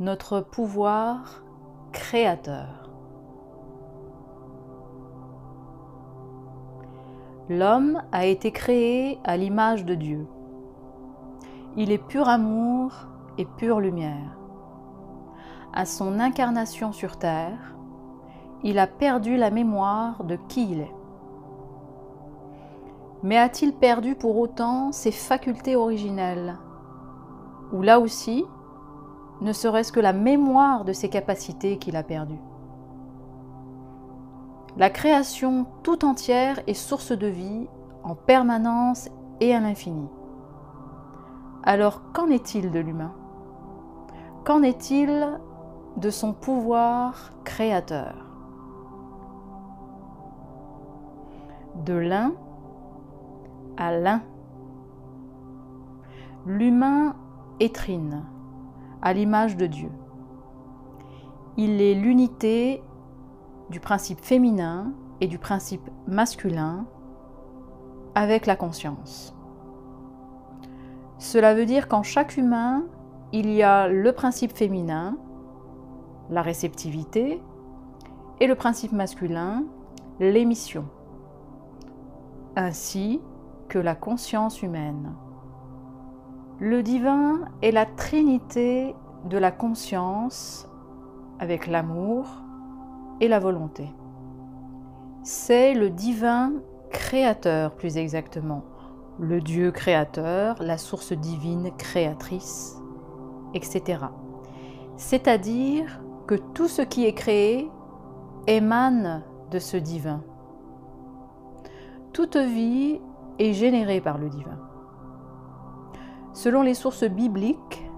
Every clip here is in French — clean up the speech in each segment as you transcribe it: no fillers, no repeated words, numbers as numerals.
notre pouvoir créateur. L'homme a été créé à l'image de Dieu. Il est pur amour et pure lumière. À son incarnation sur terre, il a perdu la mémoire de qui il est. Mais a-t-il perdu pour autant ses facultés originelles, ou là aussi, ne serait-ce que la mémoire de ses capacités qu'il a perdues? La création tout entière est source de vie en permanence et à l'infini. Alors qu'en est-il de l'humain? Qu'en est-il de son pouvoir créateur? De l'un à l'un. L'humain est trine, à l'image de Dieu. Il est l'unité du principe féminin et du principe masculin avec la conscience. Cela veut dire qu'en chaque humain, il y a le principe féminin, la réceptivité, et le principe masculin, l'émission, ainsi que la conscience humaine. Le divin est la trinité de la conscience avec l'amour et la volonté. C'est le divin créateur, plus exactement, le Dieu créateur, la source divine créatrice, etc. C'est-à-dire que tout ce qui est créé émane de ce divin. Toute vie est générée par le divin. Selon les sources bibliques,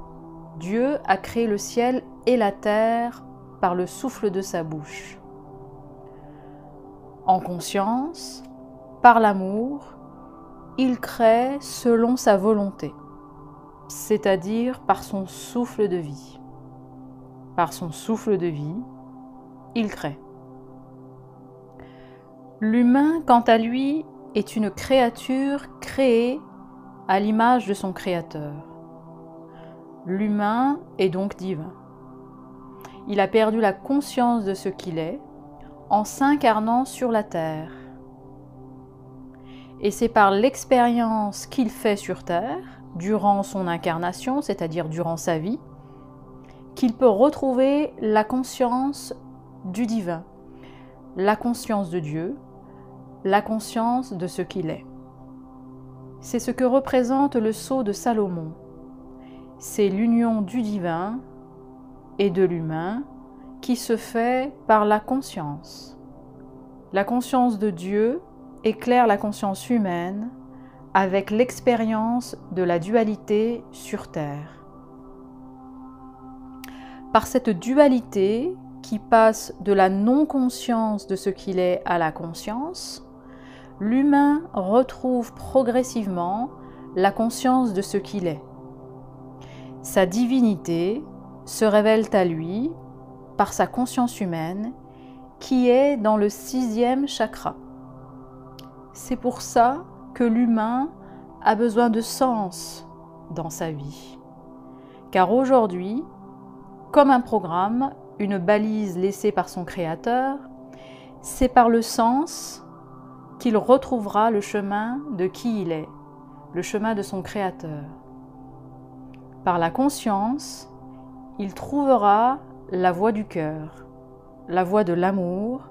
Dieu a créé le ciel et la terre par le souffle de sa bouche. En conscience, par l'amour, il crée selon sa volonté, c'est-à-dire par son souffle de vie. Par son souffle de vie, il crée. L'humain, quant à lui, est une créature créée à l'image de son créateur. L'humain est donc divin. Il a perdu la conscience de ce qu'il est en s'incarnant sur la terre. Et c'est par l'expérience qu'il fait sur terre, durant son incarnation, c'est-à-dire durant sa vie, qu'il peut retrouver la conscience du divin, la conscience de Dieu, la conscience de ce qu'il est. C'est ce que représente le sceau de Salomon. C'est l'union du divin et de l'humain qui se fait par la conscience. La conscience de Dieu éclaire la conscience humaine avec l'expérience de la dualité sur terre. Par cette dualité qui passe de la non-conscience de ce qu'il est à la conscience, l'humain retrouve progressivement la conscience de ce qu'il est. Sa divinité se révèle à lui par sa conscience humaine qui est dans le 6e chakra. C'est pour ça que l'humain a besoin de sens dans sa vie. Car aujourd'hui, comme un programme, une balise laissée par son créateur, c'est par le sens qu'il retrouvera le chemin de qui il est, le chemin de son créateur. Par la conscience, il trouvera la voie du cœur, la voie de l'amour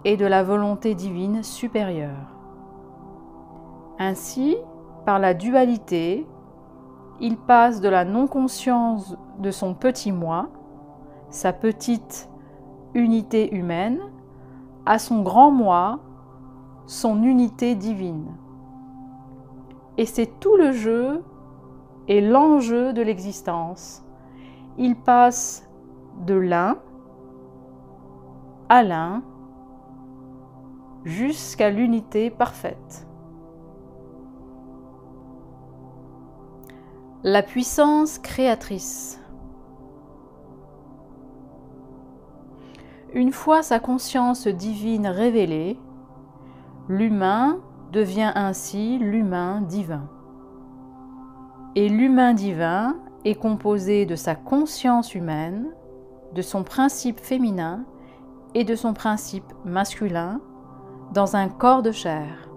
et de la volonté divine supérieure. Ainsi, par la dualité, il passe de la non-conscience de son petit moi, sa petite unité humaine, à son grand moi, son unité divine. Et c'est tout le jeu et l'enjeu de l'existence. Il passe de l'un à l'un jusqu'à l'unité parfaite. La puissance créatrice. Une fois sa conscience divine révélée, l'humain devient ainsi l'humain divin. Et l'humain divin est composé de sa conscience humaine, de son principe féminin et de son principe masculin dans un corps de chair.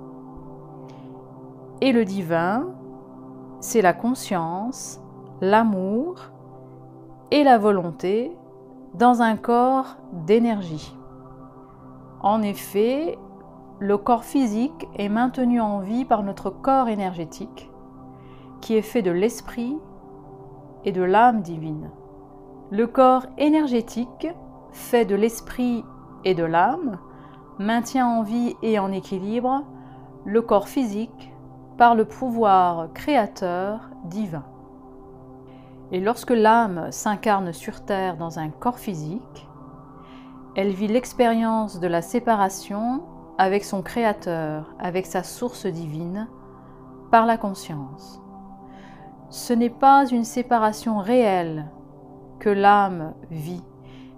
Et le divin, c'est la conscience, l'amour et la volonté dans un corps d'énergie. En effet, le corps physique est maintenu en vie par notre corps énergétique, qui est fait de l'esprit et de l'âme divine. Le corps énergétique, fait de l'esprit et de l'âme, maintient en vie et en équilibre le corps physique par le pouvoir créateur divin. Et lorsque l'âme s'incarne sur Terre dans un corps physique, elle vit l'expérience de la séparation avec son Créateur, avec sa source divine, par la conscience. Ce n'est pas une séparation réelle que l'âme vit,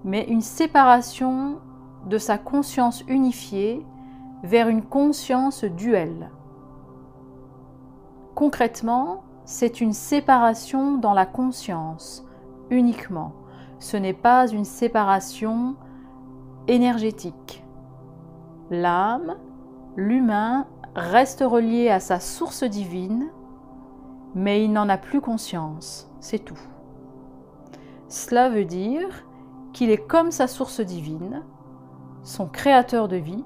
mais une séparation de sa conscience unifiée vers une conscience duelle. Concrètement, c'est une séparation dans la conscience uniquement. Ce n'est pas une séparation énergétique. L'âme, l'humain, reste relié à sa source divine, mais il n'en a plus conscience, c'est tout. Cela veut dire qu'il est comme sa source divine, son créateur de vie,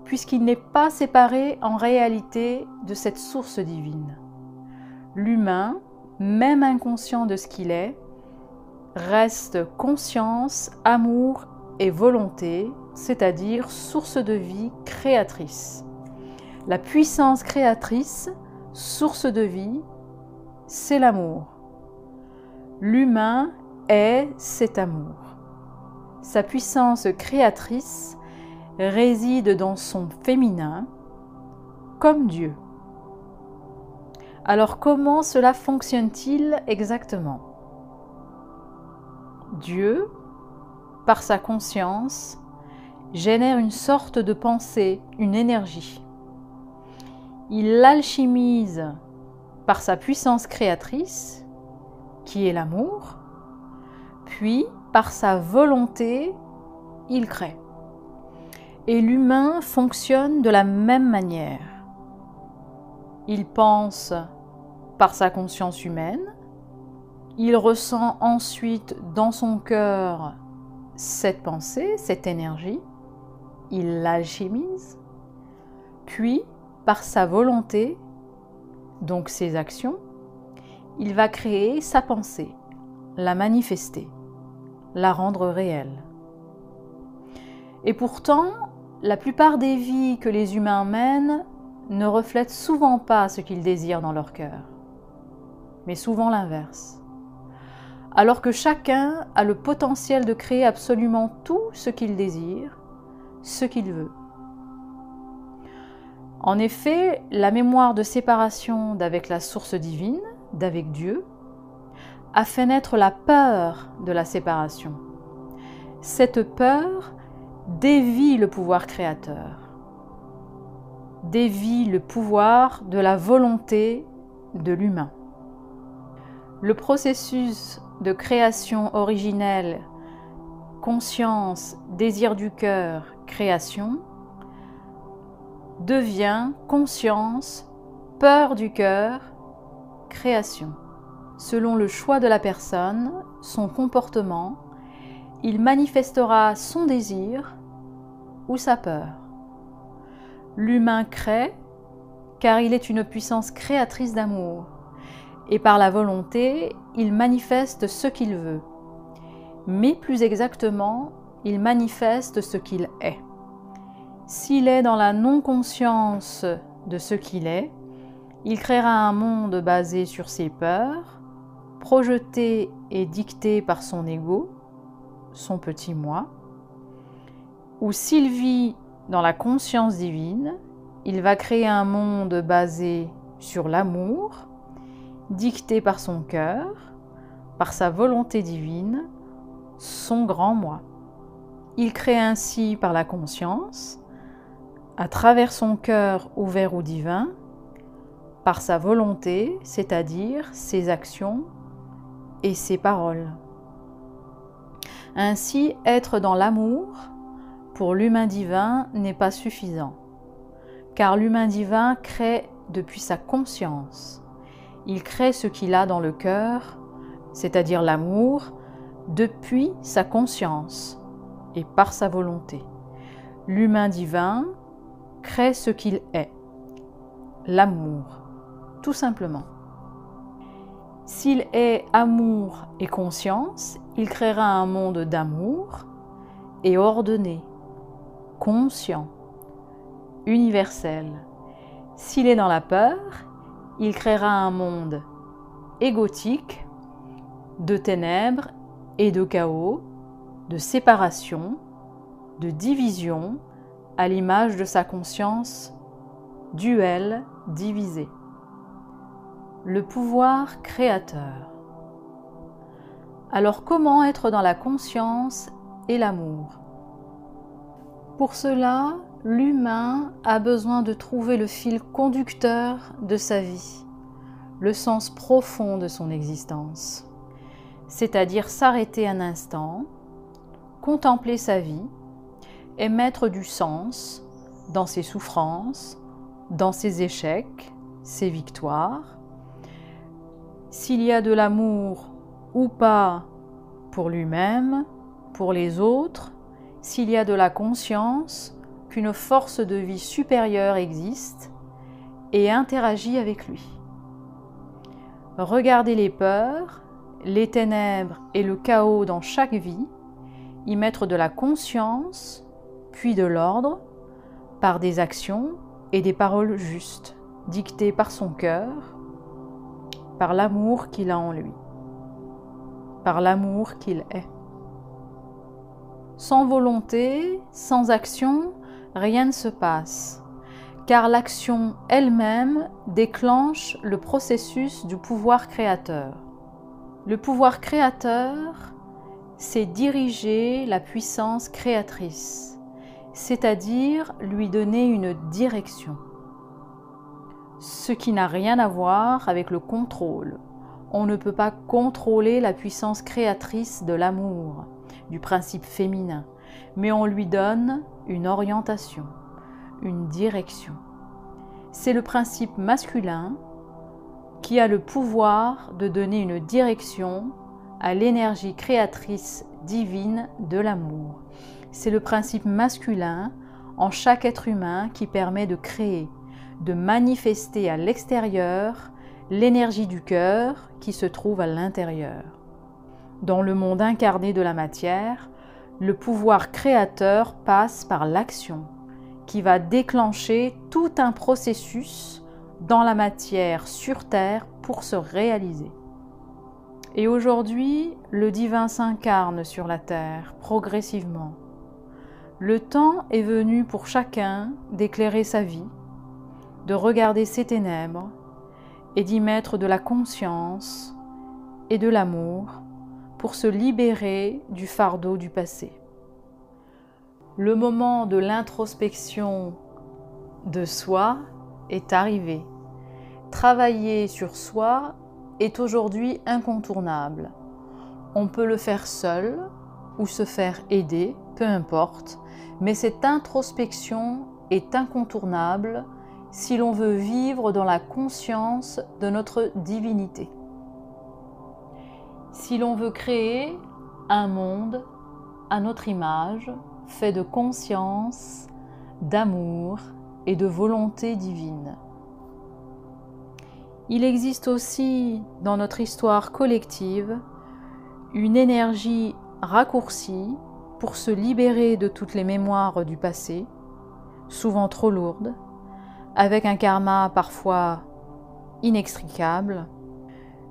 puisqu'il n'est pas séparé en réalité de cette source divine. L'humain, même inconscient de ce qu'il est, reste conscience, amour et volonté, c'est-à-dire source de vie créatrice. La puissance créatrice, source de vie, c'est l'amour. L'humain est cet amour. Sa puissance créatrice réside dans son féminin, comme Dieu. Alors comment cela fonctionne-t-il exactement? Dieu, par sa conscience, génère une sorte de pensée, une énergie. Il l'alchimise par sa puissance créatrice, qui est l'amour, puis par sa volonté, il crée. Et l'humain fonctionne de la même manière. Il pense par sa conscience humaine, il ressent ensuite dans son cœur cette pensée, cette énergie, il l'alchimise, puis par sa volonté, donc ses actions, il va créer sa pensée, la manifester, la rendre réelle. Et pourtant, la plupart des vies que les humains mènent ne reflètent souvent pas ce qu'ils désirent dans leur cœur, mais souvent l'inverse. Alors que chacun a le potentiel de créer absolument tout ce qu'il désire, ce qu'il veut. En effet, la mémoire de séparation d'avec la source divine, d'avec Dieu, a fait naître la peur de la séparation. Cette peur dévie le pouvoir créateur, dévie le pouvoir de la volonté de l'humain. Le processus de création originelle, conscience, désir du cœur, création, devient conscience, peur du cœur, création. Selon le choix de la personne, son comportement, il manifestera son désir ou sa peur. L'humain crée car il est une puissance créatrice d'amour et par la volonté, il manifeste ce qu'il veut. Mais plus exactement, il manifeste ce qu'il est. S'il est dans la non-conscience de ce qu'il est, il créera un monde basé sur ses peurs, projeté et dicté par son ego, son petit moi. Ou s'il vit dans la conscience divine, il va créer un monde basé sur l'amour, dicté par son cœur, par sa volonté divine, son grand moi. Il crée ainsi par la conscience, à travers son cœur ouvert au divin, par sa volonté, c'est-à-dire ses actions, et ses paroles. Ainsi, être dans l'amour, pour l'humain divin, n'est pas suffisant, car l'humain divin crée depuis sa conscience. Il crée ce qu'il a dans le cœur, c'est-à-dire l'amour, depuis sa conscience et par sa volonté. L'humain divin crée ce qu'il est, l'amour, tout simplement. S'il est amour et conscience, il créera un monde d'amour et ordonné, conscient, universel. S'il est dans la peur, il créera un monde égotique, de ténèbres et de chaos, de séparation, de division, à l'image de sa conscience duelle, divisée. Le pouvoir créateur. Alors comment être dans la conscience et l'amour? Pour cela, l'humain a besoin de trouver le fil conducteur de sa vie, le sens profond de son existence, c'est-à-dire s'arrêter un instant, contempler sa vie et mettre du sens dans ses souffrances, dans ses échecs, ses victoires. S'il y a de l'amour ou pas pour lui-même, pour les autres, s'il y a de la conscience qu'une force de vie supérieure existe et interagit avec lui. Regardez les peurs, les ténèbres et le chaos dans chaque vie, y mettre de la conscience, puis de l'ordre, par des actions et des paroles justes, dictées par son cœur, par l'amour qu'il a en lui, par l'amour qu'il est. Sans volonté, sans action, rien ne se passe, car l'action elle-même déclenche le processus du pouvoir créateur. Le pouvoir créateur, c'est diriger la puissance créatrice, c'est-à-dire lui donner une direction. Ce qui n'a rien à voir avec le contrôle. On ne peut pas contrôler la puissance créatrice de l'amour, du principe féminin, mais on lui donne une orientation, une direction. C'est le principe masculin qui a le pouvoir de donner une direction à l'énergie créatrice divine de l'amour. C'est le principe masculin en chaque être humain qui permet de créer, de manifester à l'extérieur l'énergie du cœur qui se trouve à l'intérieur. Dans le monde incarné de la matière, le pouvoir créateur passe par l'action, qui va déclencher tout un processus dans la matière sur Terre pour se réaliser. Et aujourd'hui, le divin s'incarne sur la Terre progressivement. Le temps est venu pour chacun d'éclairer sa vie, de regarder ses ténèbres et d'y mettre de la conscience et de l'amour pour se libérer du fardeau du passé. Le moment de l'introspection de soi est arrivé. Travailler sur soi est aujourd'hui incontournable. On peut le faire seul ou se faire aider, peu importe, mais cette introspection est incontournable si l'on veut vivre dans la conscience de notre divinité. Si l'on veut créer un monde à notre image, fait de conscience, d'amour et de volonté divine. Il existe aussi dans notre histoire collective une énergie raccourcie pour se libérer de toutes les mémoires du passé, souvent trop lourdes, avec un karma parfois inextricable,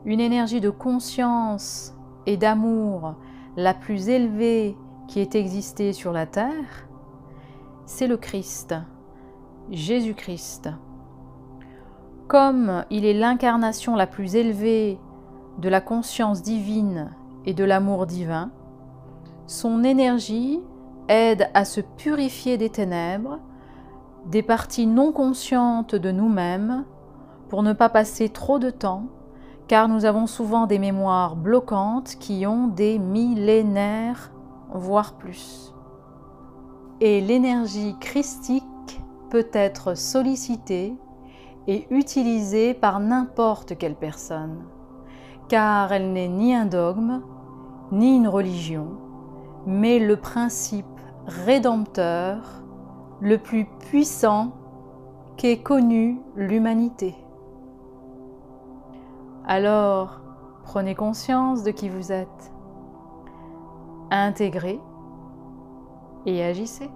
une énergie de conscience et d'amour la plus élevée qui ait existé sur la terre, c'est le Christ, Jésus-Christ. Comme il est l'incarnation la plus élevée de la conscience divine et de l'amour divin, son énergie aide à se purifier des ténèbres, des parties non conscientes de nous-mêmes, pour ne pas passer trop de temps, car nous avons souvent des mémoires bloquantes qui ont des millénaires, voire plus. Et l'énergie christique peut être sollicitée et utilisée par n'importe quelle personne, car elle n'est ni un dogme, ni une religion, mais le principe rédempteur le plus puissant qu'ait connu l'humanité. Alors, prenez conscience de qui vous êtes, intégrez et agissez.